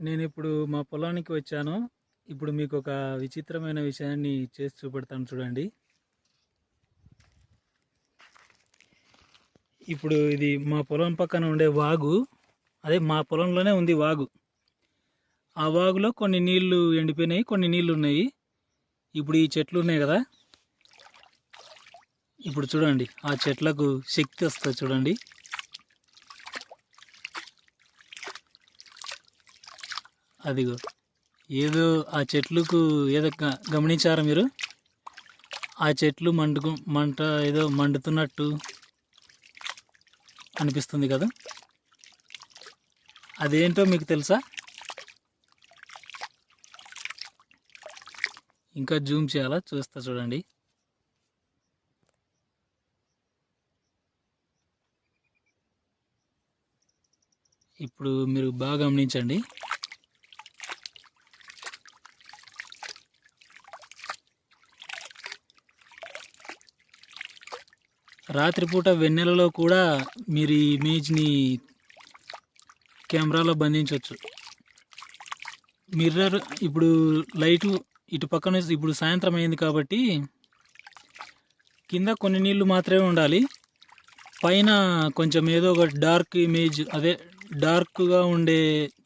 నేనిప్పుడు మా పొలానికి వచ్చాను. ఇప్పుడు మీకొక విచిత్రమైన విషయాన్ని చేసి చూపెడతాను చూడండి. ఇప్పుడు ఇది మా పొలం పక్కన ఉండే వాగు. అదే మా పొలంలోనే ఉంది వాగు. ఆ వాగులో కొన్ని నీళ్లు ఎండిపోయినాయి, కొన్ని నీళ్లు ఉన్నాయి. ఇప్పుడు ఈ చెట్లు ఉన్నాయి కదా, ఇప్పుడు చూడండి ఆ చెట్లకు శక్తి వస్తుంది చూడండి. అదిగో ఏదో ఆ చెట్లకు ఏదో గమనించారా మీరు? ఆ చెట్లు మంట ఏదో మండుతున్నట్టు అనిపిస్తుంది కదా. అదేంటో మీకు తెలుసా? ఇంకా జూమ్ చేయాలా? చూస్తా చూడండి. ఇప్పుడు మీరు బాగా గమనించండి. రాత్రిపూట వెన్నెలలో కూడా మీరు ఈ ఇమేజ్ని కెమెరాలో బంధించవచ్చు. మిర్రర్ ఇప్పుడు లైటు ఇటు పక్కన, ఇప్పుడు సాయంత్రం అయింది కాబట్టి కింద కొన్ని నీళ్లు మాత్రమే ఉండాలి, పైన కొంచెం ఏదో ఒక డార్క్ ఇమేజ్, అదే డార్క్గా ఉండే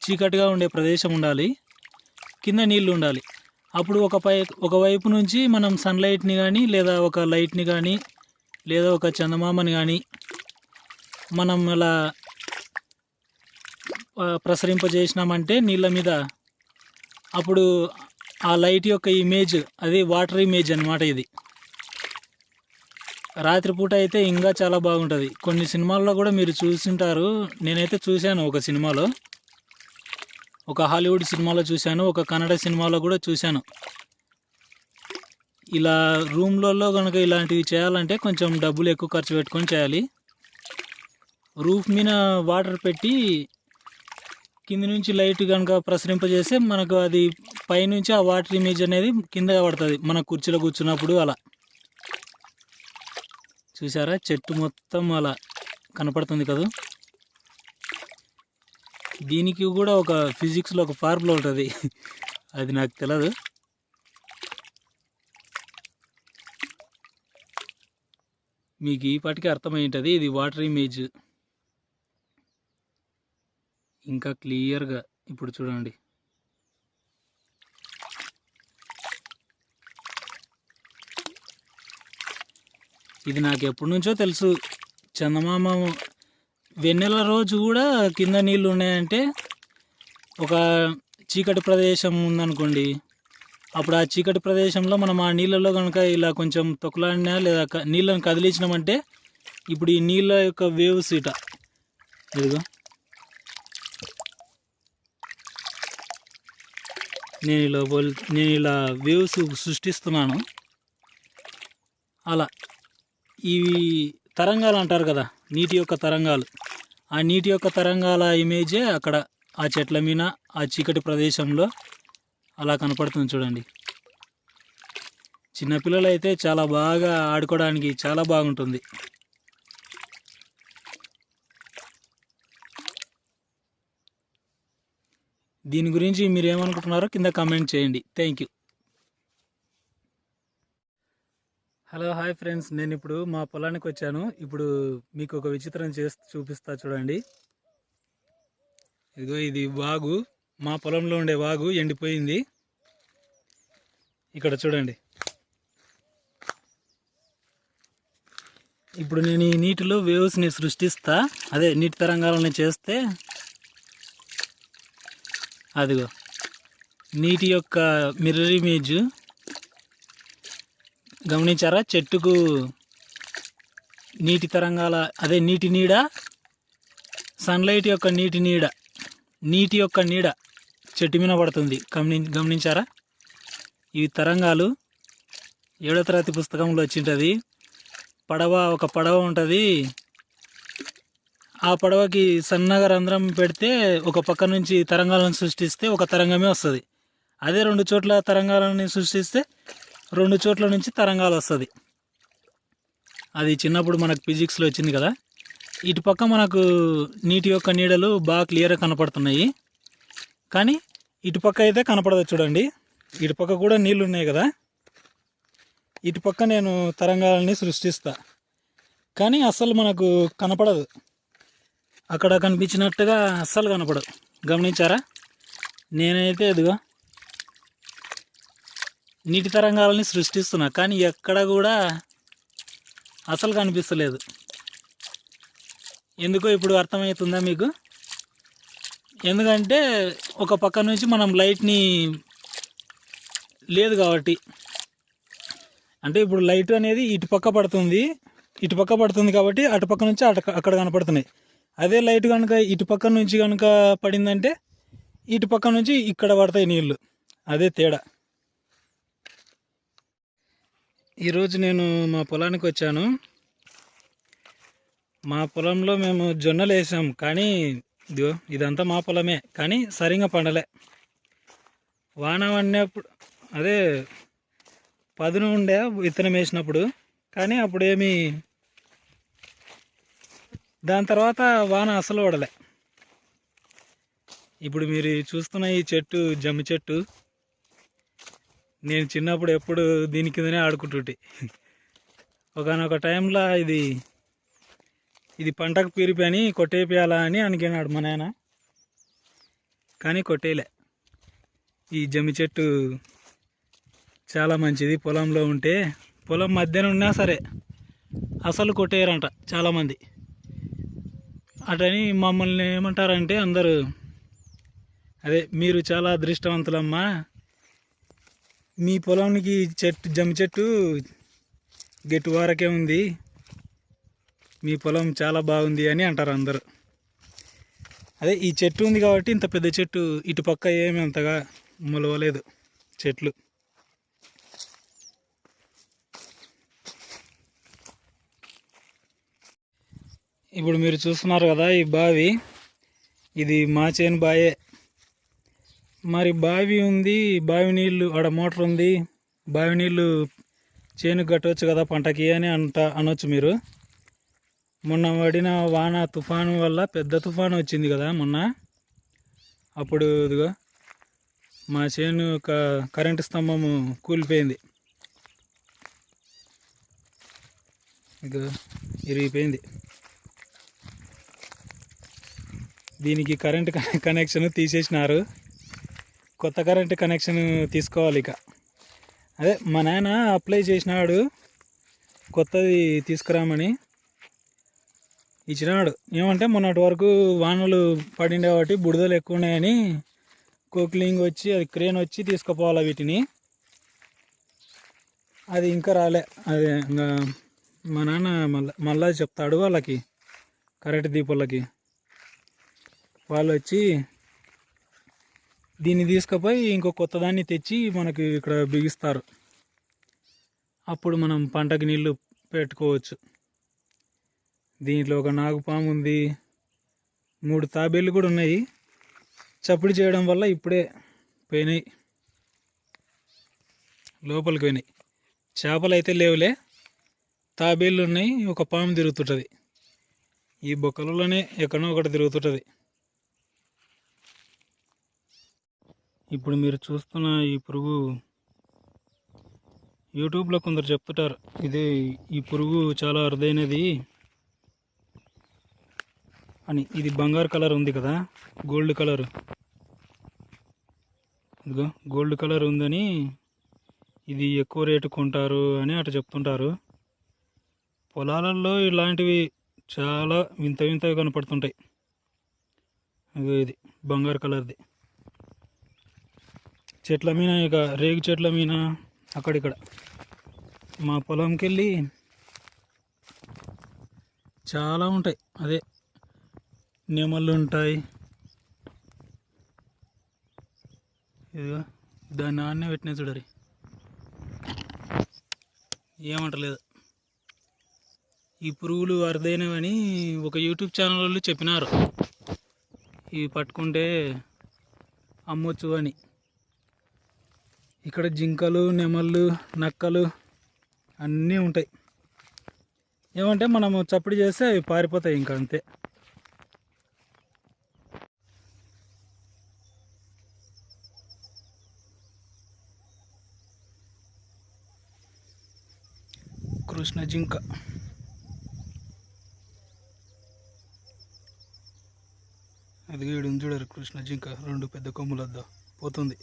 చీకటిగా ఉండే ప్రదేశం ఉండాలి, కింద నీళ్లు ఉండాలి. అప్పుడు ఒకవైపు నుంచి మనం సన్లైట్ని కానీ లేదా ఒక లైట్ని కానీ లేదా ఒక చందమామని కానీ మనం అలా ప్రసరింపజేసినామంటే నీళ్ళ మీద, అప్పుడు ఆ లైట్ యొక్క ఇమేజ్ అది వాటర్ ఇమేజ్ అన్నమాట. ఇది రాత్రిపూట అయితే ఇంకా చాలా బాగుంటుంది. కొన్ని సినిమాల్లో కూడా మీరు చూసింటారు. నేనైతే చూశాను, ఒక సినిమాలో, ఒక హాలీవుడ్ సినిమాలో చూశాను, ఒక కన్నడ సినిమాలో కూడా చూశాను. ఇలా రూమ్లలో కనుక ఇలాంటివి చేయాలంటే కొంచెం డబ్బులు ఎక్కువ ఖర్చు పెట్టుకొని చేయాలి. రూఫ్ మీద వాటర్ పెట్టి కింద నుంచి లైట్ కనుక ప్రసరింపజేస్తే మనకు అది పైనుంచి ఆ వాటర్ ఇమేజ్ అనేది కింద పడుతుంది మన కుర్చీలో కూర్చున్నప్పుడు. అలా చూసారా, చెట్టు మొత్తం అలా కనపడుతుంది కదా. దీనికి కూడా ఒక ఫిజిక్స్లో ఒక ఫార్ములా ఉంటుంది, అది నాకు తెలియదు. మీకు ఈ పాటికి అర్థమైంటుంది. ఇది వాటర్ ఇమేజ్. ఇంకా క్లియర్గా ఇప్పుడు చూడండి. ఇది నాకు ఎప్పటి నుంచో తెలుసు. చందమామ వెన్నెల రోజు కూడా కింద నీళ్ళు ఉన్నాయంటే, ఒక చీకటి ప్రదేశం ఉందనుకోండి, అప్పుడు ఆ చీకటి ప్రదేశంలో మనం ఆ నీళ్ళలో కనుక ఇలా కొంచెం తొక్కలాడినా లేదా నీళ్ళని కదిలించినామంటే, ఇప్పుడు ఈ నీళ్ళ యొక్క వేవ్స్ ఇదిగో నేను ఇలా వేవ్స్ సృష్టిస్తున్నాను. అలా ఇవి తరంగాలు అంటారు కదా, నీటి యొక్క తరంగాలు. ఆ నీటి యొక్క తరంగాల ఇమేజే అక్కడ ఆ చెట్ల మీద ఆ చీకటి ప్రదేశంలో అలా కనపడుతుంది చూడండి. చిన్నపిల్లలు అయితే చాలా బాగా ఆడుకోవడానికి చాలా బాగుంటుంది. దీని గురించి మీరు ఏమనుకుంటున్నారో కింద కామెంట్ చేయండి. Thank you. Hello, hi friends. నేను ఇప్పుడు మా పొలానికి వచ్చాను. ఇప్పుడు మీకు ఒక విచిత్రం చేసి చూపిస్తా చూడండి. ఇదిగో ఇది వాగు, మా పొలంలో ఉండే వాగు ఎండిపోయింది. ఇక్కడ చూడండి. ఇప్పుడు నేను ఈ నీటిలో వేవ్స్ని సృష్టిస్తా, అదే నీటి తరంగాలని చేస్తే, అదిగో నీటి యొక్క మిర్రర్ ఇమేజ్ గమనించారా? చెట్టుకు నీటి తరంగాల, అదే నీటి నీడ, సన్లైట్ యొక్క నీటి యొక్క నీడ చెట్టు మీద పడుతుంది. గమనించారా? ఇవి తరంగాలు. 7వ తరగతి పుస్తకంలో వచ్చింటుంది. ఒక పడవ ఉంటుంది. ఆ పడవకి సన్నగా రంధ్రం పెడితే ఒక పక్క నుంచి తరంగాలను సృష్టిస్తే ఒక తరంగమే వస్తుంది. అదే 2 చోట్ల తరంగాలను సృష్టిస్తే 2 చోట్ల నుంచి తరంగాలు వస్తుంది. అది చిన్నప్పుడు మనకు ఫిజిక్స్లో వచ్చింది కదా. ఇటు పక్క మనకు నీటి యొక్క నీడలు బాగా క్లియర్గా కనపడుతున్నాయి. కానీ ఇటుపక్క అయితే కనపడదు చూడండి. ఇటుపక్క కూడా నీళ్ళు ఉన్నాయి కదా, ఇటుపక్క నేను తరంగాలని సృష్టిస్తా, కానీ అస్సలు మనకు కనపడదు. అక్కడ కనిపించినట్టుగా అస్సలు కనపడదు. గమనించారా? నేనైతే ఇదిగో నీటి తరంగాలని సృష్టిస్తున్నా, కానీ ఎక్కడ కూడా అసలు కనిపిస్తలేదు. ఎందుకో ఇప్పుడు అర్థమవుతుందా మీకు? ఎందుకంటే ఒక పక్క నుంచి మనం లైట్ని లేదు కాబట్టి, అంటే ఇప్పుడు లైట్ అనేది ఇటుపక్క పడుతుంది కాబట్టి అటుపక్క నుంచి అక్కడ కనపడుతున్నాయి. అదే లైట్ కనుక ఇటుపక్క నుంచి కనుక పడిందంటే ఇటుపక్క నుంచి ఇక్కడ పడతాయి నీళ్ళు. అదే తేడా. ఈరోజు నేను మా పొలానికి వచ్చాను. మా పొలంలో మేము జొన్నలు వేసాం, కానీ ఇదంతా మా పొలమే, కానీ సరిగా పండలే. వాన పడినప్పుడు అదే పదును ఉండే విత్తనం వేసినప్పుడు, కానీ అప్పుడు దాని తర్వాత వాన అసలు పడలే. ఇప్పుడు మీరు చూస్తున్న ఈ చెట్టు జమ్మి చెట్టు, నేను చిన్నప్పుడు ఎప్పుడు దీని కిందనే ఆడుకుంటుంటే, ఒకనొక టైంలో ఇది పంటకు పీరిపోయి కొట్టేపియాలా అని అనుకున్నాడు మా నాయన, కానీ కొట్టేయలే. ఈ జమ్మి చెట్టు చాలా మంచిది. పొలంలో ఉంటే, పొలం మధ్యన ఉన్నా సరే అసలు కొట్టేయరంట చాలామంది. అటని మమ్మల్ని ఏమంటారంటే అందరూ, అదే మీరు చాలా అదృష్టవంతులమ్మా, మీ పొలానికి జమ్మి చెట్టు గెట్టు వరకే ఉంది, మీ పొలం చాలా బాగుంది అని అంటారు అందరూ. అదే ఈ చెట్టు ఉంది కాబట్టి ఇంత పెద్ద చెట్టు, ఇటుపక్క ఏమి అంతగా మొలవలేదు చెట్లు. ఇప్పుడు మీరు చూస్తున్నారు కదా ఈ బావి, ఇది మా చేను బాయే. మరి బావి ఉంది, బావి నీళ్ళు ఆడ మోటార్ ఉంది, బావి నీళ్ళు చేనుకు కట్టవచ్చు కదా పంటకి అని అనొచ్చు మీరు. మొన్న పడిన వాన తుఫాను వల్ల పెద్ద తుఫాను వచ్చింది కదా మొన్న, అప్పుడు ఇదిగో మా చేను ఒక కరెంటు స్తంభము కూలిపోయింది, ఇక ఇరిగిపోయింది. దీనికి కరెంటు కనెక్షన్ తీసేసినారు, కొత్త కరెంటు కనెక్షన్ తీసుకోవాలి. ఇక అదే మా నాయన అప్లై చేసినాడు కొత్తది తీసుకురామని, ఇచ్చినాడు. ఏమంటే మొన్నటి వరకు వానలు పడిండే కాబట్టి బుడదలు ఎక్కువ ఉన్నాయని కోక్లింగ్ వచ్చి, అది క్రేన్ వచ్చి తీసుకుపోవాలి వీటిని. అది ఇంకా రాలే. అదే ఇంకా మా నాన్న మళ్ళా చెప్తాడు వాళ్ళకి, కరెంటు దీపాలకి. వాళ్ళు వచ్చి దీన్ని తీసుకుపోయి ఇంకో కొత్త దాన్ని తెచ్చి మనకి ఇక్కడ బిగిస్తారు. అప్పుడు మనం పంటకి నీళ్ళు పెట్టుకోవచ్చు. దీంట్లో ఒక నాగుపాము ఉంది, 3 తాబేళ్ళు కూడా ఉన్నాయి. చప్పుడు చేయడం వల్ల ఇప్పుడే పోయినాయి, లోపలికి పోయినాయి. చేపలు అయితే లేవులే, తాబేళ్ళు ఉన్నాయి. ఒక పాము తిరుగుతుంటుంది, ఈ బొక్కలలోనే ఎక్కడో ఒకటి తిరుగుతుంటుంది. ఇప్పుడు మీరు చూస్తున్న ఈ పురుగు, యూట్యూబ్లో కొందరు చెప్తుంటారు ఈ పురుగు చాలా అరుదైనది అని. ఇది బంగారు కలర్ ఉంది కదా, గోల్డ్ కలర్, ఇదిగో గోల్డ్ కలర్ ఉందని ఇది ఎక్కువ రేటు కొంటారు అని అటు చెప్తుంటారు. పొలాలలో ఇలాంటివి చాలా వింత వింతగా కనపడుతుంటాయి. ఇది బంగారు కలర్ది. చెట్ల మీద, ఇక రేగు చెట్ల మీద అక్కడిక్కడ మా పొలంకి వెళ్ళి చాలా ఉంటాయి. అదే నెమళ్ళు ఉంటాయి. ఇదిగో దాన్ని ఆడనే పెట్టినా చూడరి, ఏమంటలేదు. ఈ పురుగులు అరుదైనవని ఒక యూట్యూబ్ ఛానల్ వాళ్ళు చెప్పినారు, ఇవి పట్టుకుంటే అమ్మొచ్చు అని. ఇక్కడ జింకలు, నెమళ్ళు, నక్కలు అన్నీ ఉంటాయి. ఏమంటే మనము చప్పుడు చేస్తే అవి పారిపోతాయి, ఇంకా అంతే. కృష్ణ జింక. అది చూడరు కృష్ణ జింక 2 పెద్ద కొమ్ములద్దా పోతుంది.